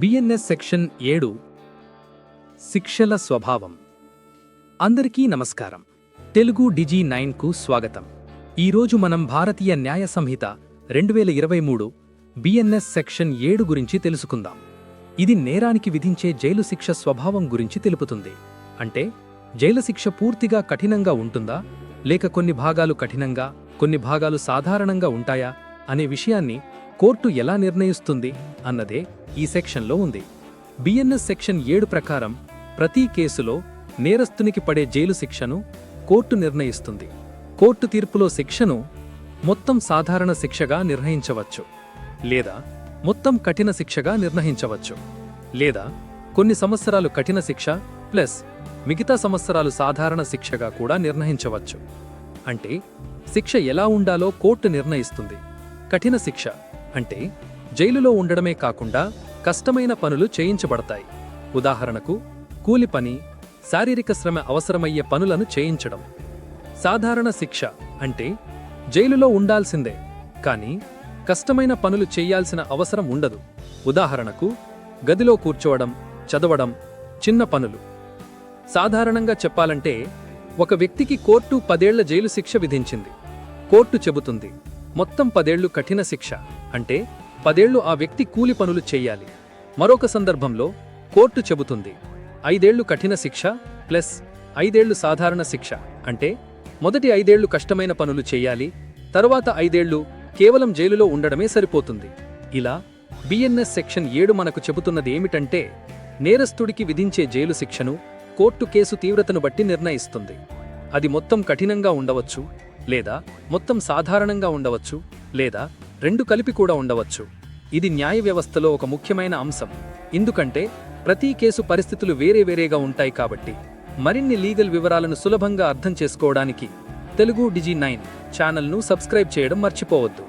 BNS section 7 శిక్షల స్వభావం. అందరికీ నమస్కారం. తెలుగు డిజి 9కు స్వాగతం. ఈరోజు మనం భారతీయ న్యాయ సంహిత 2023 బిఎన్ఎస్ సెక్షన్ 7 గురించి తెలుసుకుందాం. ఇది నేరానికి విధించే జైలు శిక్ష స్వభావం గురించి తెలుపుతుంది. అంటే జైలు శిక్ష పూర్తిగా కఠినంగా ఉంటుందా, లేక కొన్ని భాగాలు కఠినంగా కొన్ని భాగాలు సాధారణంగా ఉంటాయా అనే విషయాన్ని కోర్టు ఎలా నిర్ణయిస్తుంది అన్నదే ఈ సెక్షన్లో ఉంది. బిఎన్ఎస్ సెక్షన్ 7 ప్రకారం ప్రతి కేసులో నేరస్తునికి పడే జైలు శిక్షను కోర్టు నిర్ణయిస్తుంది. కోర్టు తీర్పులో శిక్షను మొత్తం సాధారణ శిక్షగా నిర్ణయించవచ్చు, లేదా మొత్తం కఠిన శిక్షగా నిర్ణయించవచ్చు, లేదా కొన్ని సంవత్సరాలు కఠిన శిక్ష ప్లస్ మిగతా సంవత్సరాలు సాధారణ శిక్షగా కూడా నిర్ణయించవచ్చు. అంటే శిక్ష ఎలా ఉండాలో కోర్టు నిర్ణయిస్తుంది. కఠిన శిక్ష అంటే జైలులో ఉండడమే కాకుండా కష్టమైన పనులు చేయించబడతాయి. ఉదాహరణకు కూలి పని, శారీరక శ్రమ అవసరమయ్యే పనులను చేయించడం. సాధారణ శిక్ష అంటే జైలులో ఉండాల్సిందే, కానీ కష్టమైన పనులు చేయాల్సిన అవసరం ఉండదు. ఉదాహరణకు గదిలో కూర్చోవడం, చదవడం, చిన్న పనులు. సాధారణంగా చెప్పాలంటే ఒక వ్యక్తికి కోర్టు 10 ఏళ్ల జైలు శిక్ష విధించింది. కోర్టు చెబుతుంది మొత్తం 10 ఏళ్లు కఠిన శిక్ష అంటే 10 ఏళ్లు ఆ వ్యక్తి కూలి పనులు చెయ్యాలి. మరొక సందర్భంలో కోర్టు చెబుతుంది 5 ఏళ్లు కఠిన శిక్ష ప్లస్ 5 ఏళ్లు సాధారణ శిక్ష అంటే మొదటి 5 ఏళ్లు కష్టమైన పనులు చెయ్యాలి, తరువాత 5 ఏళ్లు కేవలం జైలులో ఉండడమే సరిపోతుంది. ఇలా బిఎన్ఎస్ సెక్షన్ 7 మనకు చెబుతున్నది ఏమిటంటే నేరస్తుడికి విధించే జైలు శిక్షను కోర్టు కేసు తీవ్రతను బట్టి నిర్ణయిస్తుంది. అది మొత్తం కఠినంగా ఉండవచ్చు, లేదా మొత్తం సాధారణంగా ఉండవచ్చు, లేదా రెండు కలిపి కూడా ఉండవచ్చు. ఇది న్యాయ వ్యవస్థలో ఒక ముఖ్యమైన అంశం, ఎందుకంటే ప్రతి కేసు పరిస్థితులు వేరేగా ఉంటాయి. కాబట్టి మరిన్ని లీగల్ వివరాలను సులభంగా అర్థం చేసుకోవడానికి తెలుగు డిజి 9 ఛానల్ను సబ్స్క్రైబ్ చేయడం మర్చిపోవద్దు.